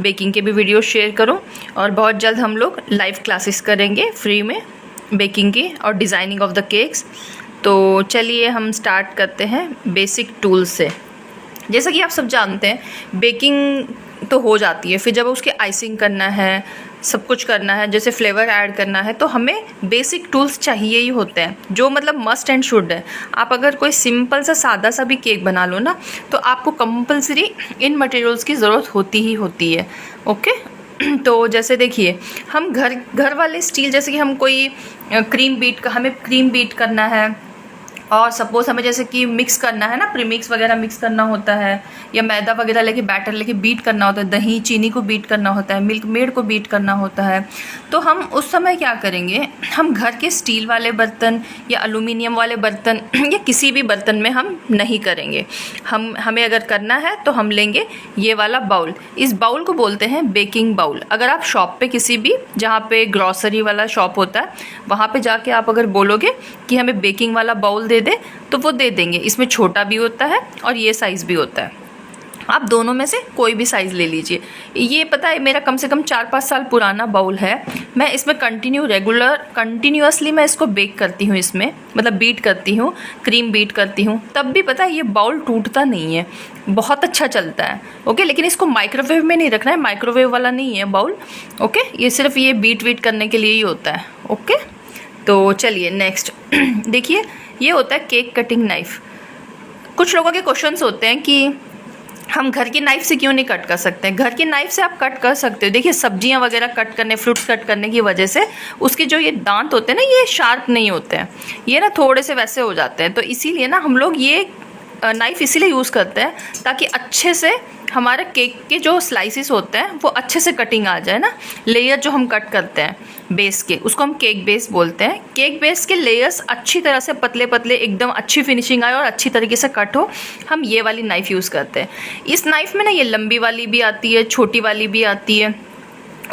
Baking के भी video share करूं और बहुत जल्द हम लोग लाइव क्लासेस करेंगे फ्री में बेकिंग की और डिज़ाइनिंग ऑफ द केक्स। तो चलिए हम स्टार्ट करते हैं बेसिक टूल्स से। जैसा कि आप सब जानते हैं बेकिंग तो हो जाती है, फिर जब उसकी आइसिंग करना है, सब कुछ करना है, जैसे फ्लेवर ऐड करना है, तो हमें बेसिक टूल्स चाहिए ही होते हैं जो मतलब मस्ट एंड शुड है। आप अगर कोई सिंपल सा सादा सा भी केक बना लो ना, तो आपको कंपलसरी इन मटेरियल्स की ज़रूरत होती ही होती है। ओके तो जैसे देखिए हम घर वाले स्टील, जैसे कि हम कोई हमें क्रीम बीट करना है और सपोज हमें जैसे कि मिक्स करना है ना, प्रीमिक्स वगैरह मिक्स करना होता है, या मैदा वगैरह लेके बैटर लेके बीट करना होता है, दही चीनी को बीट करना होता है, मिल्क मेड को बीट करना होता है, तो हम उस समय क्या करेंगे, हम घर के स्टील वाले बर्तन या एल्युमिनियम वाले बर्तन या किसी भी बर्तन में हम नहीं करेंगे। हमें अगर करना है तो हम लेंगे ये वाला बाउल। इस बाउल को बोलते हैं बेकिंग बाउल। अगर आप शॉप पे किसी भी जहाँ पे ग्रॉसरी वाला शॉप होता है वहाँ पे जाके आप अगर बोलोगे कि हमें बेकिंग वाला बाउल दे तो वो दे देंगे। इसमें छोटा भी होता है और ये साइज़ भी होता है, आप दोनों में से कोई भी साइज़ ले लीजिए। ये पता है मेरा कम से कम 4-5 साल पुराना बाउल है। मैं इसमें कंटिन्यूअसली मैं इसको बेक करती हूँ, इसमें मतलब बीट करती हूँ, क्रीम बीट करती हूँ, तब भी पता है ये बाउल टूटता नहीं है, बहुत अच्छा चलता है। ओके, लेकिन इसको माइक्रोवेव में नहीं रखना है, माइक्रोवेव वाला नहीं है बाउल। ओके, ये सिर्फ ये बीट करने के लिए ही होता है। ओके, तो चलिए नेक्स्ट देखिए, ये होता है केक कटिंग नाइफ़। कुछ लोगों के क्वेश्चंस होते हैं कि हम घर की नाइफ़ से क्यों नहीं कट कर सकते हैं। घर की नाइफ़ से आप कट कर सकते हो। देखिए सब्जियां वगैरह कट करने, फ्रूट्स कट करने की वजह से उसके जो ये दांत होते हैं ना, ये शार्प नहीं होते हैं, ये ना थोड़े से वैसे हो जाते हैं। तो इसीलिए ना हम लोग ये नाइफ़ इसीलिए यूज़ करते हैं ताकि अच्छे से हमारे केक के जो स्लाइसिस होते हैं वो अच्छे से कटिंग आ जाए ना। लेयर जो हम कट करते हैं बेस के, उसको हम केक बेस बोलते हैं। केक बेस के लेयर्स अच्छी तरह से पतले पतले एकदम अच्छी फिनिशिंग आए और अच्छी तरीके से कट हो, हम ये वाली नाइफ़ यूज़ करते हैं। इस नाइफ़ में ना ये लंबी वाली भी आती है, छोटी वाली भी आती है।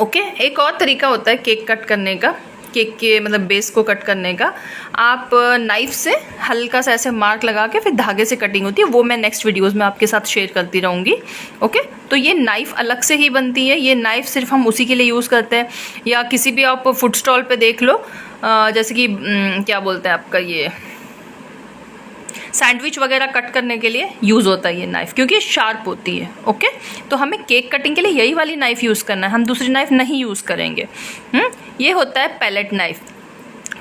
ओके, एक और तरीका होता है केक कट करने का, केक के मतलब बेस को कट करने का। आप नाइफ़ से हल्का सा ऐसे मार्क लगा के फिर धागे से कटिंग होती है, वो मैं नेक्स्ट वीडियोस में आपके साथ शेयर करती रहूँगी। ओके, तो ये नाइफ़ अलग से ही बनती है, ये नाइफ़ सिर्फ हम उसी के लिए यूज़ करते हैं। या किसी भी आप फूड स्टॉल पे देख लो, जैसे कि क्या बोलते हैं आपका, ये सैंडविच वगैरह कट करने के लिए यूज़ होता है ये नाइफ़, क्योंकि शार्प होती है। ओके, तो हमें केक कटिंग के लिए यही वाली नाइफ़ यूज़ करना है, हम दूसरी नाइफ़ नहीं यूज़ करेंगे। ये होता है पैलेट नाइफ़।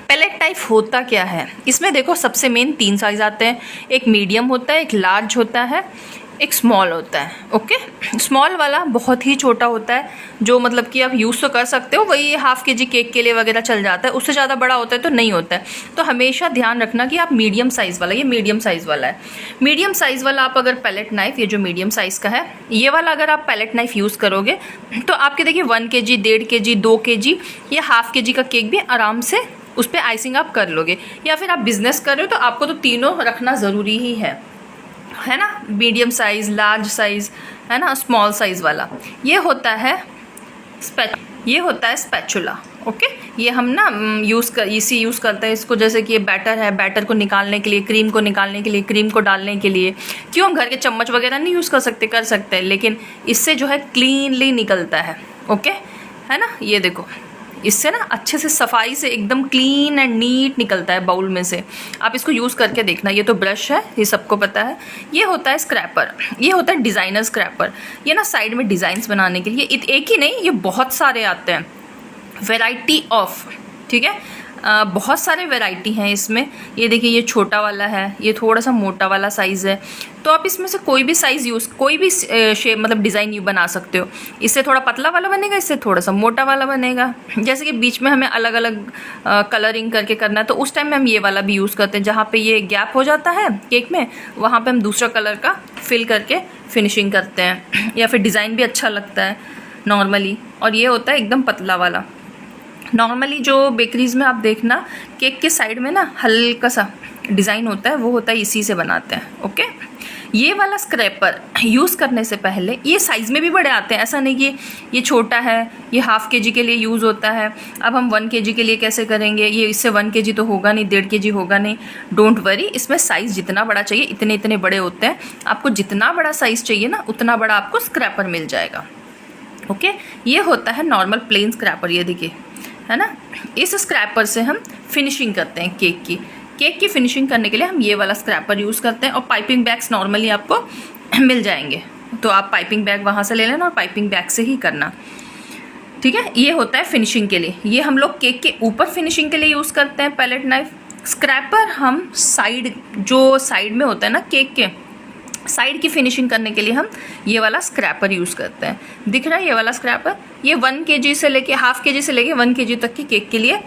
पैलेट नाइफ होता क्या है, इसमें देखो सबसे मेन 3 साइज़ आते हैं। एक मीडियम होता है, एक लार्ज होता है, एक स्मॉल होता है। ओके, स्मॉल वाला बहुत ही छोटा होता है, जो मतलब कि आप यूज़ तो कर सकते हो, वही ½ kg केक के लिए वगैरह चल जाता है। उससे ज़्यादा बड़ा होता है तो नहीं होता है। तो हमेशा ध्यान रखना कि आप मीडियम साइज़ वाला, ये मीडियम साइज़ वाला है, मीडियम साइज़ वाला आप अगर पैलेट नाइफ़, ये जो मीडियम साइज़ का है, ये वाला अगर आप पैलेट नाइफ़ यूज़ करोगे तो आपके देखिए 1 kg, 1.5 kg, 2 kg या ½ kg का केक भी आराम से उस पर आइसिंग आप कर लोगे। या फिर आप बिज़नेस कर रहे हो तो आपको तो तीनों रखना ज़रूरी ही है ना, मीडियम साइज़, लार्ज साइज़, है ना, स्मॉल साइज़ वाला। ये होता है स्पैचुला। ओके, ये हम ना यूज़ करते हैं इसको, जैसे कि ये बैटर है, बैटर को निकालने के लिए, क्रीम को निकालने के लिए, क्रीम को डालने के लिए। क्यों, हम घर के चम्मच वगैरह नहीं यूज़ कर सकते हैं, लेकिन इससे जो है क्लीनली निकलता है। ओके, है ना, ये देखो इससे ना अच्छे से सफाई से एकदम क्लीन एंड नीट निकलता है बाउल में से। आप इसको यूज़ करके देखना। ये तो ब्रश है, ये सबको पता है। ये होता है स्क्रैपर, ये होता है डिज़ाइनर स्क्रैपर। ये ना साइड में डिज़ाइंस बनाने के लिए, एक ही नहीं, ये बहुत सारे आते हैं, वैरायटी ऑफ, ठीक है, बहुत सारे वैरायटी हैं इसमें। ये देखिए ये छोटा वाला है, ये थोड़ा सा मोटा वाला साइज़ है। तो आप इसमें से कोई भी साइज़ कोई भी शेप मतलब डिज़ाइन बना सकते हो। इससे थोड़ा पतला वाला बनेगा, इससे थोड़ा सा मोटा वाला बनेगा। जैसे कि बीच में हमें अलग अलग कलरिंग करके करना है तो उस टाइम में हम ये वाला भी यूज़ करते हैं। जहाँ पे ये गैप हो जाता है केक में, वहाँ पे हम दूसरा कलर का फिल करके फिनिशिंग करते हैं, या फिर डिज़ाइन भी अच्छा लगता है नॉर्मली। और ये होता है एकदम पतला वाला। नॉर्मली जो बेकरीज़ में आप देखना केक के साइड में ना हल्का सा डिज़ाइन होता है, वो होता है इसी से बनाते हैं। ओके, ये वाला स्क्रैपर यूज़ करने से पहले, ये साइज़ में भी बड़े आते हैं, ऐसा नहीं कि ये छोटा है, ये ½ kg के लिए यूज़ होता है। अब हम 1 kg के लिए कैसे करेंगे, ये इससे 1 kg तो होगा नहीं, 1.5 kg होगा नहीं। डोंट वरी, इसमें साइज़ जितना बड़ा चाहिए इतने बड़े होते हैं। आपको जितना बड़ा साइज़ चाहिए ना, उतना बड़ा आपको स्क्रैपर मिल जाएगा। ओके, ये होता है नॉर्मल प्लेन स्क्रैपर, ये देखिए है ना। इस स्क्रैपर से हम फिनिशिंग करते हैं केक की फिनिशिंग करने के लिए हम ये वाला स्क्रैपर यूज़ करते हैं। और पाइपिंग बैग्स नॉर्मली आपको मिल जाएंगे, तो आप पाइपिंग बैग वहाँ से ले लेना और पाइपिंग बैग से ही करना, ठीक है। ये होता है फिनिशिंग के लिए, ये हम लोग केक के ऊपर फिनिशिंग के लिए यूज़ करते हैं पैलेट नाइफ। स्क्रैपर हम साइड में होता है ना केक के, साइड की फिनिशिंग करने के लिए हम ये वाला स्क्रैपर यूज़ करते हैं। दिख रहा है ये वाला स्क्रैपर, ये 1 kg से लेके ½ kg से लेके 1 kg तक की केक के लिए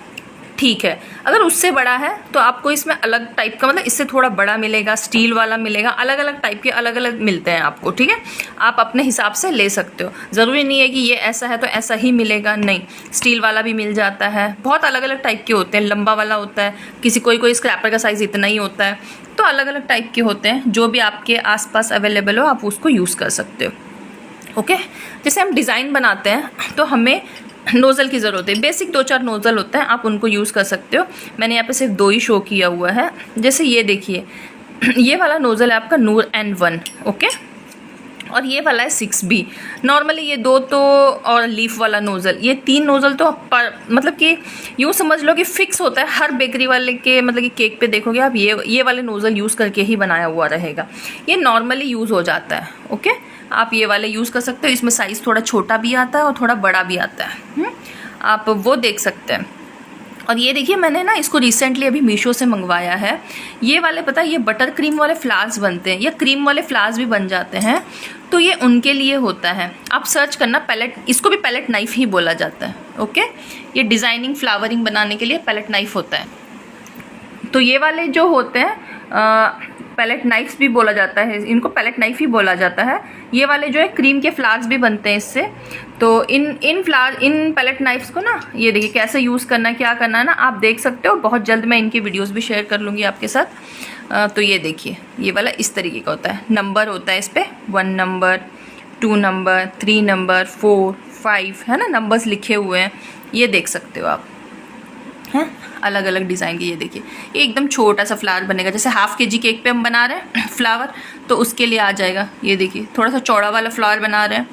ठीक है। अगर उससे बड़ा है तो आपको इसमें अलग टाइप का, मतलब इससे थोड़ा बड़ा मिलेगा, स्टील वाला मिलेगा, अलग अलग टाइप के अलग अलग मिलते हैं आपको, ठीक है। आप अपने हिसाब से ले सकते हो, ज़रूरी नहीं है कि ये ऐसा है तो ऐसा ही मिलेगा, नहीं, स्टील वाला भी मिल जाता है, बहुत अलग अलग टाइप के होते हैं। लंबा वाला होता है, कोई स्क्रैपर का साइज़ इतना ही होता है, तो अलग अलग टाइप के होते हैं। जो भी आपके आसपास अवेलेबल हो आप उसको यूज़ कर सकते हो, ओके। जैसे हम डिज़ाइन बनाते हैं तो हमें नोज़ल की ज़रूरत है, बेसिक 2-4 नोज़ल होते हैं, आप उनको यूज़ कर सकते हो। मैंने यहाँ पे सिर्फ 2 ही शो किया हुआ है। जैसे ये देखिए, ये वाला नोज़ल है आपका नूर N1, ओके, और ये वाला है 6B। नॉर्मली ये 2 तो, और लीफ वाला नोज़ल, ये 3 नोज़ल तो मतलब कि यूँ समझ लो कि फिक्स होता है हर बेकरी वाले के, मतलब कि केक पे देखोगे आप ये वाले नोज़ल यूज़ करके ही बनाया हुआ रहेगा, ये नॉर्मली यूज़ हो जाता है, ओके। आप ये वाले यूज़ कर सकते हो, इसमें साइज़ थोड़ा छोटा भी आता है और थोड़ा बड़ा भी आता है, आप वो देख सकते हैं। और ये देखिए, मैंने ना इसको रिसेंटली अभी मीशो से मंगवाया है। ये वाले पता है, ये बटर क्रीम वाले फ्लावर्स बनते हैं या क्रीम वाले फ्लावर्स भी बन जाते हैं, तो ये उनके लिए होता है। आप सर्च करना पैलेट, इसको भी पैलेट नाइफ ही बोला जाता है, ओके। ये डिज़ाइनिंग फ्लावरिंग बनाने के लिए पैलेट नाइफ होता है। तो ये वाले जो होते हैं पैलेट नाइफ्स भी बोला जाता है, इनको पैलेट नाइफ ही बोला जाता है। ये वाले जो है क्रीम के फ्लावर्स भी बनते हैं इससे। तो इन पैलेट नाइफ्स को ना, ये देखिए कैसे यूज़ करना है, क्या करना है ना, आप देख सकते हो। बहुत जल्द मैं इनकी वीडियोस भी शेयर कर लूँगी आपके साथ। तो ये देखिए, ये वाला इस तरीके का होता है, नंबर होता है इस पर, 1 नंबर, 2 नंबर, 3 नंबर, 4, 5, है ना, नंबर्स लिखे हुए हैं, ये देख सकते हो आप, हैं अलग अलग डिज़ाइन के। ये देखिए, ये एकदम छोटा सा फ्लावर बनेगा, जैसे ½ kg केक पे हम बना रहे हैं फ्लावर, तो उसके लिए आ जाएगा। ये देखिए, थोड़ा सा चौड़ा वाला फ्लावर बना रहे हैं,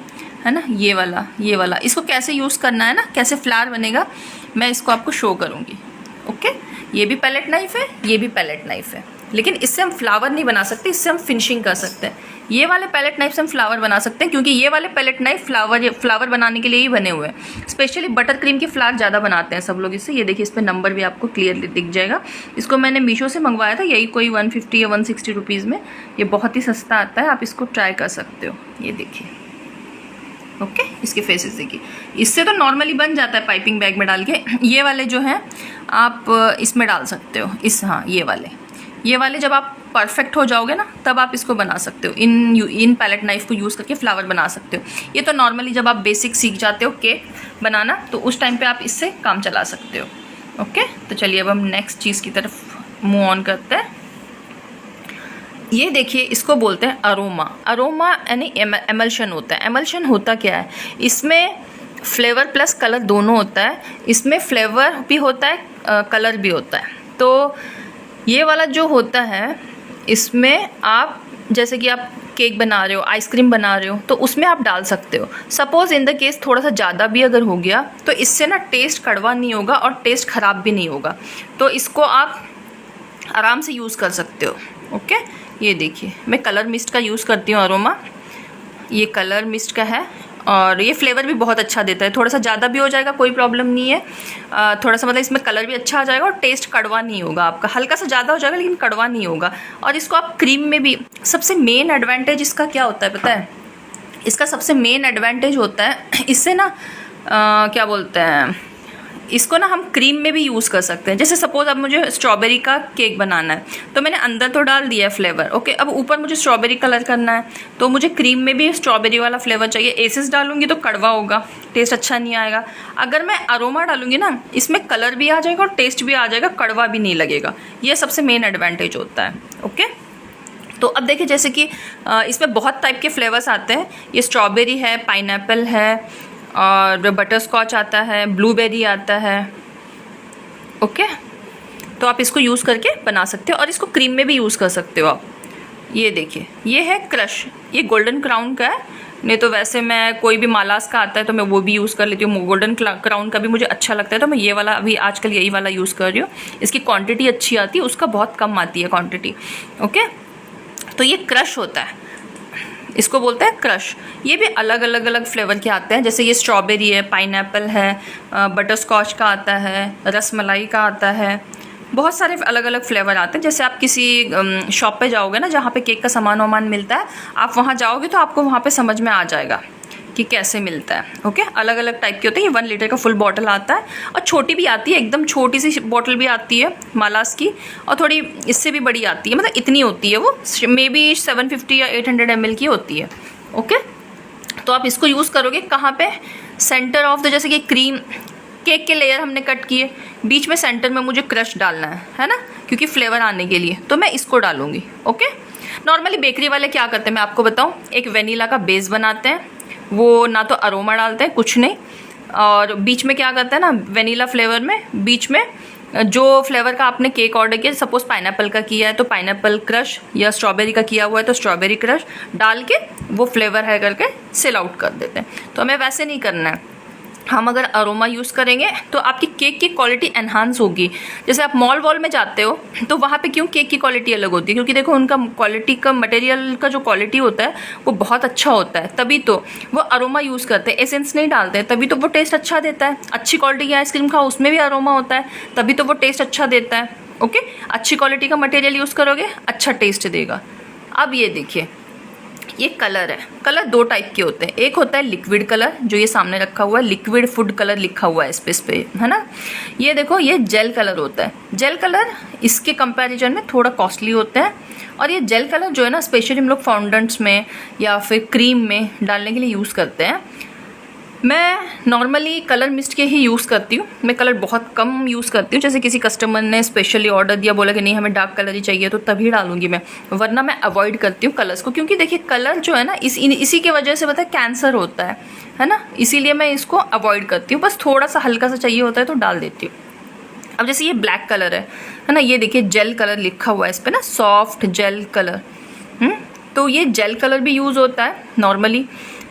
है ना, ये वाला। इसको कैसे यूज़ करना है ना, कैसे फ्लावर बनेगा, मैं इसको आपको शो करूँगी, ओके। ये भी पैलेट नाइफ है, ये भी पैलेट नाइफ है, लेकिन इससे हम फ्लावर नहीं बना सकते, इससे हम फिनिशिंग कर सकते हैं। ये वाले पैलेट नाइफ से हम फ्लावर बना सकते हैं, क्योंकि ये वाले पैलेट नाइफ फ्लावर बनाने के लिए ही बने हुए हैं। स्पेशली बटर क्रीम के फ्लावर ज़्यादा बनाते हैं सब लोग इससे। ये देखिए, इस पर नंबर भी आपको क्लियरली दिख जाएगा। इसको मैंने मीशो से मंगवाया था, यही कोई 150 या 160 रुपीज़ में, ये बहुत ही सस्ता आता है, आप इसको ट्राई कर सकते हो। ये देखिए, ओके, इसके फेसेस देखिए, इससे तो नॉर्मली बन जाता है पाइपिंग बैग में डाल के। ये वाले जो हैं आप इसमें डाल सकते हो, हाँ, ये वाले जब आप परफेक्ट हो जाओगे ना, तब आप इसको बना सकते हो। इन पैलेट नाइफ को यूज़ करके फ्लावर बना सकते हो। ये तो नॉर्मली जब आप बेसिक सीख जाते हो केक बनाना, तो उस टाइम पे आप इससे काम चला सकते हो, ओके। तो चलिए अब हम नेक्स्ट चीज़ की तरफ मूव ऑन करते हैं। ये देखिए, इसको बोलते हैं अरोमा यानी एमल्शन होता है। एमल्शन होता क्या है, इसमें फ्लेवर प्लस कलर दोनों होता है। इसमें फ्लेवर भी होता है, कलर भी होता है। तो ये वाला जो होता है, इसमें आप जैसे कि आप केक बना रहे हो, आइसक्रीम बना रहे हो, तो उसमें आप डाल सकते हो। सपोज़ इन द केस थोड़ा सा ज़्यादा भी अगर हो गया, तो इससे ना टेस्ट कड़वा नहीं होगा और टेस्ट ख़राब भी नहीं होगा। तो इसको आप आराम से यूज़ कर सकते हो, ओके। ये देखिए, मैं कलर मिस्ट का यूज़ करती हूँ, अरोमा, ये कलर मिस्ट का है, और ये फ्लेवर भी बहुत अच्छा देता है। थोड़ा सा ज़्यादा भी हो जाएगा, कोई प्रॉब्लम नहीं है। थोड़ा सा मतलब इसमें कलर भी अच्छा आ जाएगा और टेस्ट कड़वा नहीं होगा आपका। हल्का सा ज़्यादा हो जाएगा लेकिन कड़वा नहीं होगा। और इसको आप क्रीम में भी, सबसे मेन एडवांटेज इसका क्या होता है पता है, इसका सबसे मेन एडवांटेज होता है, इससे ना क्या बोलते हैं, इसको ना हम क्रीम में भी यूज़ कर सकते हैं। जैसे सपोज़ अब मुझे स्ट्रॉबेरी का केक बनाना है, तो मैंने अंदर तो डाल दिया है फ्लेवर, ओके। अब ऊपर मुझे स्ट्रॉबेरी कलर करना है, तो मुझे क्रीम में भी स्ट्रॉबेरी वाला फ्लेवर चाहिए। एसेस डालूंगी तो कड़वा होगा, टेस्ट अच्छा नहीं आएगा। अगर मैं अरोमा डालूंगी ना, इसमें कलर भी आ जाएगा और टेस्ट भी आ जाएगा, कड़वा भी नहीं लगेगा। ये सबसे मेन एडवांटेज होता है, ओके। तो अब देखिए, जैसे कि इसमें बहुत टाइप के फ्लेवर्स आते हैं। ये स्ट्रॉबेरी है, पाइनएप्पल है, और बटर स्कॉच आता है, ब्लूबेरी आता है, ओके। तो आप इसको यूज़ करके बना सकते हो और इसको क्रीम में भी यूज़ कर सकते हो आप। ये देखिए, ये है क्रश, ये गोल्डन क्राउन का है, नहीं तो वैसे मैं कोई भी मालास का आता है तो मैं वो भी यूज़ कर लेती हूँ। गोल्डन क्राउन का भी मुझे अच्छा लगता है तो मैं ये वाला अभी आजकल यही वाला यूज़ कर रही हूँ। इसकी क्वांटिटी अच्छी आती है, उसका बहुत कम आती है क्वांटिटी। ओके, तो ये क्रश होता है, इसको बोलते हैं क्रश। ये भी अलग अलग फ्लेवर के आते हैं, जैसे ये स्ट्रॉबेरी है, पाइनएप्पल है, बटर स्कॉच का आता है, रसमलाई का आता है, बहुत सारे अलग अलग फ्लेवर आते हैं। जैसे आप किसी शॉप पे जाओगे ना जहाँ पे केक का सामान वामान मिलता है, आप वहाँ जाओगे तो आपको वहाँ पे समझ में आ जाएगा कि कैसे मिलता है। ओके, अलग अलग टाइप के होते हैं। ये 1 लीटर का फुल बॉटल आता है और छोटी भी आती है, एकदम छोटी सी बॉटल भी आती है मालास की, और थोड़ी इससे भी बड़ी आती है, मतलब इतनी होती है वो, मे बी 750 या 800 ml की होती है। ओके, तो आप इसको यूज़ करोगे कहाँ पे, सेंटर ऑफ द, जैसे कि क्रीम केक के लेयर हमने कट किए, बीच में सेंटर में मुझे क्रश डालना है ना, क्योंकि फ्लेवर आने के लिए, तो मैं इसको डालूंगी। ओके, नॉर्मली बेकरी वाले क्या करते हैं मैं आपको बताऊं, एक वेनीला का बेस बनाते हैं, वो ना तो अरोमा डालते हैं कुछ नहीं, और बीच में क्या करते हैं ना, वेनीला फ्लेवर में बीच में जो फ्लेवर का आपने केक ऑर्डर किया, सपोज पाइनएप्पल का किया है तो पाइनएप्पल क्रश, या स्ट्रॉबेरी का किया हुआ है तो स्ट्रॉबेरी क्रश डाल के वो फ्लेवर है करके सेल आउट कर देते हैं। तो हमें वैसे नहीं करना है, हम अगर अरोमा यूज़ करेंगे तो आपकी केक की क्वालिटी एनहांस होगी। जैसे आप मॉल वॉल में जाते हो तो वहाँ पे क्यों केक की क्वालिटी अलग होती है, क्योंकि देखो उनका क्वालिटी का, मटेरियल का जो क्वालिटी होता है वो बहुत अच्छा होता है, तभी तो वो अरोमा यूज़ करते हैं, एसेंस नहीं डालते हैं, तभी तो वो टेस्ट अच्छा देता है। अच्छी क्वालिटी की आइसक्रीम खाओ, उसमें भी अरोमा होता है, तभी तो वो टेस्ट अच्छा देता है। ओके, अच्छी क्वालिटी का मटेरियल यूज़ करोगे, अच्छा टेस्ट देगा। अब ये देखिए, ये कलर है, कलर 2 टाइप के होते हैं। एक होता है लिक्विड कलर, जो ये सामने रखा हुआ है, लिक्विड फूड कलर लिखा हुआ है इस पे, है ना। ये देखो, ये जेल कलर होता है। जेल कलर इसके कंपैरिजन में थोड़ा कॉस्टली होता है, और ये जेल कलर जो है ना, स्पेशली हम लोग फॉन्डेंट्स में या फिर क्रीम में डालने के लिए यूज़ करते हैं। मैं नॉर्मली कलर मिस्ट के ही यूज़ करती हूँ, मैं कलर बहुत कम यूज़ करती हूँ। जैसे किसी कस्टमर ने स्पेशली ऑर्डर दिया, बोला कि नहीं हमें डार्क कलर ही चाहिए, तो तभी डालूंगी मैं, वरना मैं अवॉइड करती हूँ कलर्स को। क्योंकि देखिए कलर जो है ना, इसी की वजह से पता है कैंसर होता है ना, इसीलिए मैं इसको अवॉइड करती हूँ। बस थोड़ा सा हल्का सा चाहिए होता है तो डाल देती हूँ। अब जैसे ये ब्लैक कलर है ना, ये देखिए जेल कलर लिखा हुआ है इस पर ना, सॉफ्ट जेल कलर। तो ये जेल कलर भी यूज़ होता है नॉर्मली,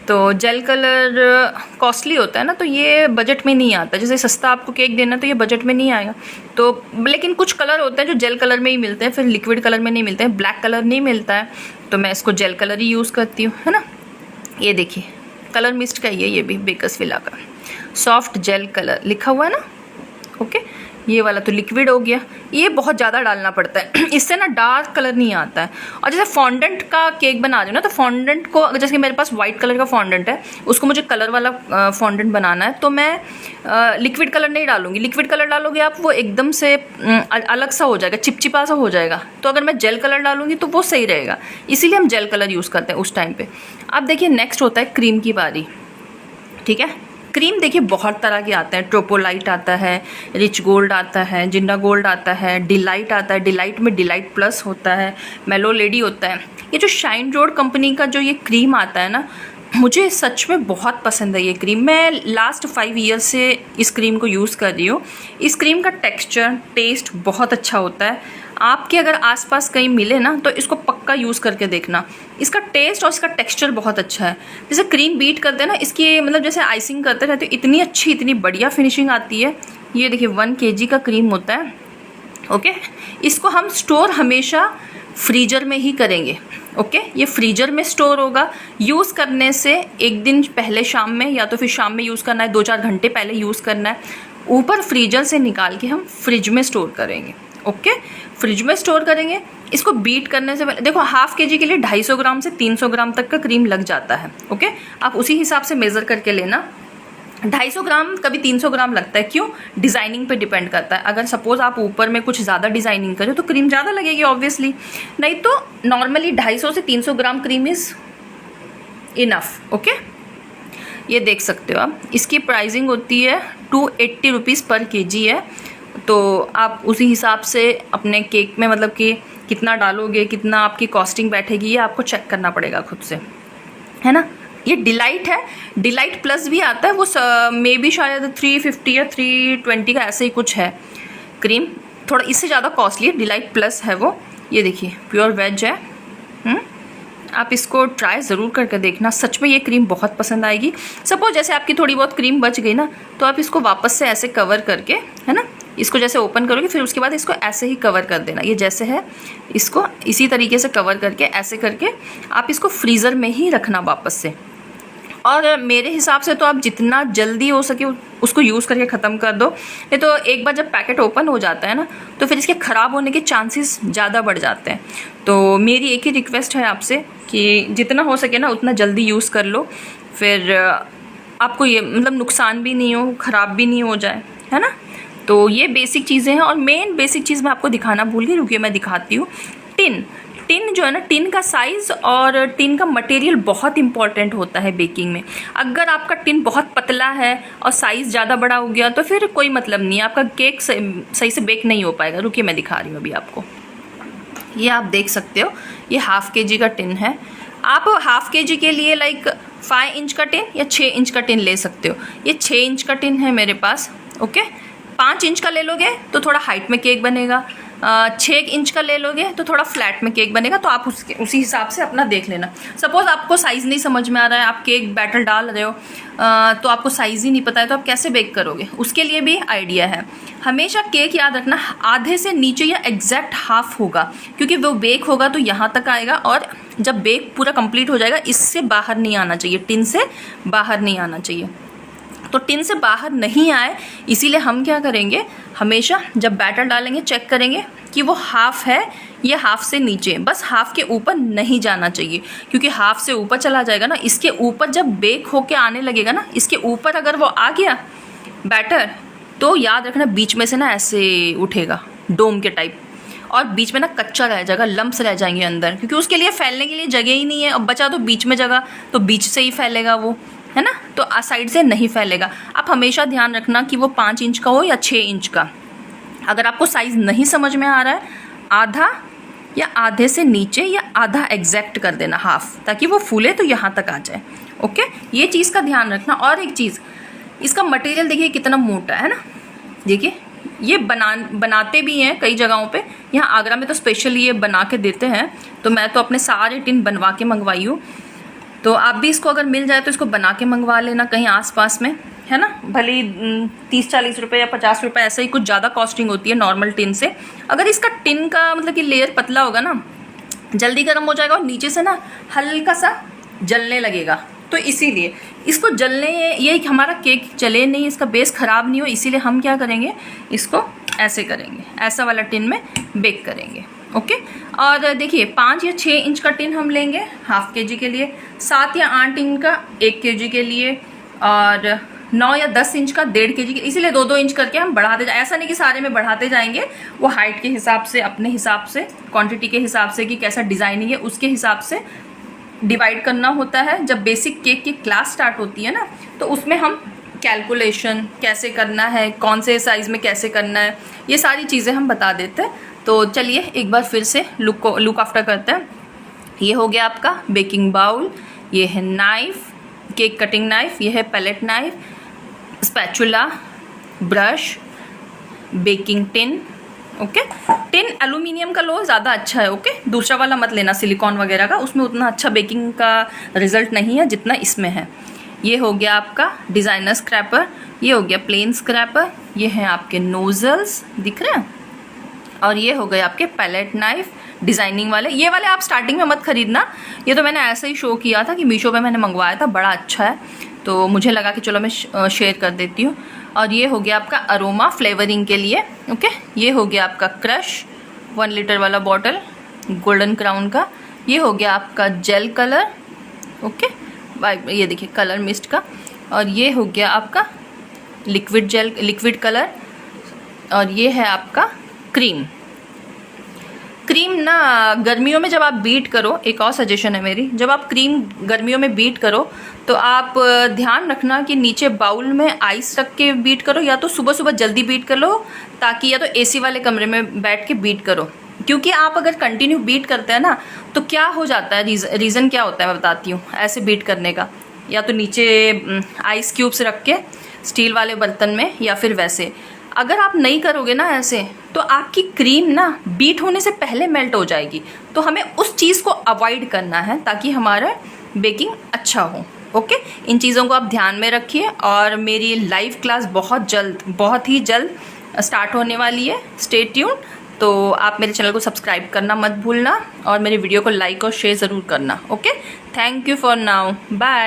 तो जेल कलर कॉस्टली होता है ना, तो ये बजट में नहीं आता। जैसे सस्ता आपको केक देना तो ये बजट में नहीं आएगा। तो लेकिन कुछ कलर होते हैं जो जेल कलर में ही मिलते हैं, फिर लिक्विड कलर में नहीं मिलते हैं, ब्लैक कलर नहीं मिलता है, तो मैं इसको जेल कलर ही यूज़ करती हूँ, है ना। ये देखिए कलर मिस्ट का ये भी बेकसविला का सॉफ्ट जेल कलर लिखा हुआ है ना। ओके, ये वाला तो लिक्विड हो गया, ये बहुत ज़्यादा डालना पड़ता है, इससे ना डार्क कलर नहीं आता है। और जैसे फॉन्डेंट का केक बना रही हूँ ना, तो फॉन्डेंट को, जैसे कि मेरे पास वाइट कलर का फॉन्डेंट है, उसको मुझे कलर वाला फॉन्डेंट बनाना है, तो मैं लिक्विड कलर नहीं डालूंगी। लिक्विड कलर डालोगे आप, वो एकदम से अलग सा हो जाएगा, चिपचिपा सा हो जाएगा। तो अगर मैं जेल कलर डालूंगी तो वो सही रहेगा, इसीलिए हम जेल कलर यूज़ करते हैं उस टाइम पर। अब देखिए नेक्स्ट होता है क्रीम की बारी। ठीक है, क्रीम देखिए बहुत तरह के आते हैं, ट्रोपोलाइट आता है, रिच गोल्ड आता है, जिंडा गोल्ड आता है, डिलाइट आता है, डिलाइट में डिलाइट प्लस होता है, मेलो लेडी होता है। ये जो शाइन रोड कंपनी का जो ये क्रीम आता है ना, मुझे सच में बहुत पसंद है ये क्रीम। मैं लास्ट 5 ईयर से इस क्रीम को यूज़ कर रही हूँ। इस क्रीम का टेक्स्चर, टेस्ट बहुत अच्छा होता है। आपके अगर आसपास कहीं मिले ना तो इसको पक्का यूज़ करके देखना, इसका टेस्ट और इसका टेक्सचर बहुत अच्छा है। जैसे क्रीम बीट करते हैं ना, इसकी मतलब जैसे आइसिंग करते रहते इतनी अच्छी, इतनी बढ़िया फिनिशिंग आती है। ये देखिए 1 kg का क्रीम होता है। ओके, इसको हम स्टोर हमेशा फ्रीजर में ही करेंगे। ओके, ये फ्रीजर में स्टोर होगा। यूज़ करने से 1 दिन पहले शाम में, या तो फिर शाम में यूज़ करना है, 2-4 घंटे पहले यूज़ करना है। ऊपर फ्रीजर से निकाल के हम फ्रिज में स्टोर करेंगे। ओके, फ्रिज में स्टोर करेंगे। इसको बीट करने से पहले देखो, ½ kg के लिए 250 ग्राम से 300 ग्राम तक का क्रीम लग जाता है। ओके, आप उसी हिसाब से मेज़र करके लेना। 250 ग्राम कभी 300 ग्राम लगता है, क्यों? डिज़ाइनिंग पे डिपेंड करता है। अगर सपोज आप ऊपर में कुछ ज़्यादा डिज़ाइनिंग करें तो क्रीम ज़्यादा लगेगी ऑब्वियसली, नहीं तो नॉर्मली 250 से 300 ग्राम क्रीम इज़ इनफ। ओके, ये देख सकते हो आप। इसकी प्राइसिंग होती है 280 रुपीज़ पर kg है। तो आप उसी हिसाब से अपने केक में मतलब कि कितना डालोगे, कितना आपकी कॉस्टिंग बैठेगी, ये आपको चेक करना पड़ेगा खुद से, है ना। ये डिलाइट है, डिलाइट प्लस भी आता है, वो मे बी शायद 350 या 320 का ऐसे ही कुछ है क्रीम, थोड़ा इससे ज़्यादा कॉस्टली है। डिलाइट प्लस है वो। ये देखिए प्योर वेज है। आप इसको ट्राई ज़रूर करके देखना, सच में ये क्रीम बहुत पसंद आएगी। सपोज जैसे आपकी थोड़ी बहुत क्रीम बच गई ना, तो आप इसको वापस से ऐसे कवर करके, है ना, इसको जैसे ओपन करोगे फिर उसके बाद इसको ऐसे ही कवर कर देना। ये जैसे है इसको इसी तरीके से कवर करके ऐसे करके आप इसको फ्रीज़र में ही रखना वापस से। और मेरे हिसाब से तो आप जितना जल्दी हो सके उसको यूज़ करके ख़त्म कर दो, नहीं तो एक बार जब पैकेट ओपन हो जाता है ना तो फिर इसके ख़राब होने के चांसेस ज़्यादा बढ़ जाते हैं। तो मेरी एक ही रिक्वेस्ट है आपसे कि जितना हो सके ना उतना जल्दी यूज़ कर लो, फिर आपको ये मतलब नुकसान भी नहीं हो, ख़राब भी नहीं हो जाए, है ना। तो ये बेसिक चीज़ें हैं। और मेन बेसिक चीज़ मैं आपको दिखाना भूल गई, रुकिए मैं दिखाती हूँ। टिन जो है ना, टिन का साइज़ और टिन का मटेरियल बहुत इंपॉर्टेंट होता है बेकिंग में। अगर आपका टिन बहुत पतला है और साइज़ ज़्यादा बड़ा हो गया तो फिर कोई मतलब नहीं है, आपका केक सही से बेक नहीं हो पाएगा। रुकिए मैं दिखा रही हूँ अभी आपको। ये आप देख सकते हो, ये ½ kg का टिन है। आप ½ kg के लिए लाइक 5 इंच का टिन या 6 इंच का टिन ले सकते हो। ये 6 इंच का टिन है मेरे पास, ओके। 5 इंच का ले लोगे तो थोड़ा हाइट में केक बनेगा, 6 इंच का ले लोगे तो थोड़ा फ्लैट में केक बनेगा। तो आप उसी हिसाब से अपना देख लेना। सपोज़ आपको साइज़ नहीं समझ में आ रहा है, आप केक बैटर डाल रहे हो तो आपको साइज़ ही नहीं पता है, तो आप कैसे बेक करोगे, उसके लिए भी आइडिया है। हमेशा केक याद रखना आधे से नीचे या एग्जैक्ट हाफ होगा, क्योंकि वो बेक होगा तो यहाँ तक आएगा और जब बेक पूरा कंप्लीट हो जाएगा इससे बाहर नहीं आना चाहिए, टिन से बाहर नहीं आना चाहिए। तो टिन से बाहर नहीं आए इसीलिए हम क्या करेंगे, हमेशा जब बैटर डालेंगे चेक करेंगे कि वो हाफ है या हाफ से नीचे, बस हाफ के ऊपर नहीं जाना चाहिए, क्योंकि हाफ से ऊपर चला जाएगा ना, इसके ऊपर जब बेक होके आने लगेगा ना, इसके ऊपर अगर वो आ गया बैटर तो याद रखना बीच में से ना ऐसे उठेगा डोम के टाइप, और बीच में ना कच्चा रह जाएगा, लम्प्स रह जाएंगे अंदर, क्योंकि उसके लिए फैलने के लिए जगह ही नहीं है। अब बचा तो बीच में जगह, तो बीच से ही फैलेगा वो, है ना, तो साइड से नहीं फैलेगा। आप हमेशा ध्यान रखना कि वो 5 इंच का हो या 6 इंच का। अगर आपको साइज़ नहीं समझ में आ रहा है, आधा या आधे से नीचे या आधा एग्जैक्ट कर देना, हाफ, ताकि वो फूले तो यहाँ तक आ जाए, ओके। ये चीज़ का ध्यान रखना। और एक चीज़, इसका मटेरियल देखिए कितना मोटा है ना, देखिए ये बनाते भी हैं कई जगहों पे, यहाँ आगरा में तो स्पेशली ये बना के देते हैं। तो मैं तो अपने सारे टिन बनवा के मंगवाई हूँ, तो आप भी इसको अगर मिल जाए तो इसको बना के मंगवा लेना कहीं आसपास में, है ना। भले 30-40 रुपये या 50 रुपये ऐसे ही, कुछ ज़्यादा कॉस्टिंग होती है नॉर्मल टिन से। अगर इसका टिन का मतलब कि लेयर पतला होगा ना, जल्दी गर्म हो जाएगा और नीचे से ना हल्का सा जलने लगेगा, तो इसीलिए इसको जलने, ये हमारा केक जले नहीं, इसका बेस ख़राब नहीं हो, इसीलिए हम क्या करेंगे, इसको ऐसे करेंगे, ऐसा वाला टिन में बेक करेंगे, ओके। और देखिए 5 या 6 इंच का टिन हम लेंगे ½ kg के लिए, 7 या 8 इंच का 1 kg के लिए, और 9 या 10 इंच का 1.5 kg के, इसीलिए 2-2 इंच करके हम बढ़ाते जाए। ऐसा नहीं कि सारे में बढ़ाते जाएंगे, वो हाइट के हिसाब से, अपने हिसाब से, क्वांटिटी के हिसाब से कि कैसा डिज़ाइनिंग है उसके हिसाब से डिवाइड करना होता है। जब बेसिक केक की क्लास स्टार्ट होती है ना, तो उसमें हम कैलकुलेशन कैसे करना है, कौन से साइज़ में कैसे करना है, ये सारी चीज़ें हम बता देते हैं। तो चलिए एक बार फिर से लुक आफ्टर करते हैं। ये हो गया आपका बेकिंग बाउल, ये है नाइफ़, केक कटिंग नाइफ़, ये है palette knife, spatula, brush, baking tin, okay. Tin aluminium का लो, ज़्यादा अच्छा है, ओके। दूसरा वाला मत लेना सिलिकॉन वगैरह का, उसमें उतना अच्छा बेकिंग का रिजल्ट नहीं है जितना इसमें है। ये हो गया आपका डिज़ाइनर स्क्रैपर, ये हो गया प्लेन स्क्रैपर, ये हैं आपके नोजल्स दिख रहे हैं, और ये हो गए आपके पैलेट नाइफ डिज़ाइनिंग वाले। ये वाले आप स्टार्टिंग में मत खरीदना, ये तो मैंने ऐसे ही शो किया था कि मीशो पे मैंने मंगवाया था, बड़ा अच्छा है, तो मुझे लगा कि चलो मैं शेयर कर देती हूँ। और ये हो गया आपका अरोमा फ्लेवरिंग के लिए, ओके। ये हो गया आपका क्रश 1 लीटर वाला बॉटल गोल्डन क्राउन का, ये हो गया आपका जेल कलर, ओके, ये देखिए कलर मिस्ट का, और ये हो गया आपका लिक्विड कलर, और ये है आपका क्रीम ना गर्मियों में जब आप बीट करो, एक और सजेशन है मेरी, जब आप क्रीम गर्मियों में बीट करो तो आप ध्यान रखना कि नीचे बाउल में आइस रख के बीट करो, या तो सुबह सुबह जल्दी बीट कर लो, ताकि या तो एसी वाले कमरे में बैठ के बीट करो, क्योंकि आप अगर कंटिन्यू बीट करते हैं ना तो क्या हो जाता है, रीज़न क्या होता है मैं बताती हूँ ऐसे बीट करने का। या तो नीचे आइस क्यूब्स रख के स्टील वाले बर्तन में, या फिर वैसे अगर आप नहीं करोगे ना ऐसे, तो आपकी क्रीम ना बीट होने से पहले मेल्ट हो जाएगी। तो हमें उस चीज़ को अवॉइड करना है ताकि हमारा बेकिंग अच्छा हो। ओके, इन चीज़ों को आप ध्यान में रखिए। और मेरी लाइव क्लास बहुत ही जल्द स्टार्ट होने वाली है। Stay tune. तो आप मेरे चैनल को सब्सक्राइब करना मत भूलना और मेरे वीडियो को लाइक और शेयर ज़रूर करना। Okay, thank you for now, bye.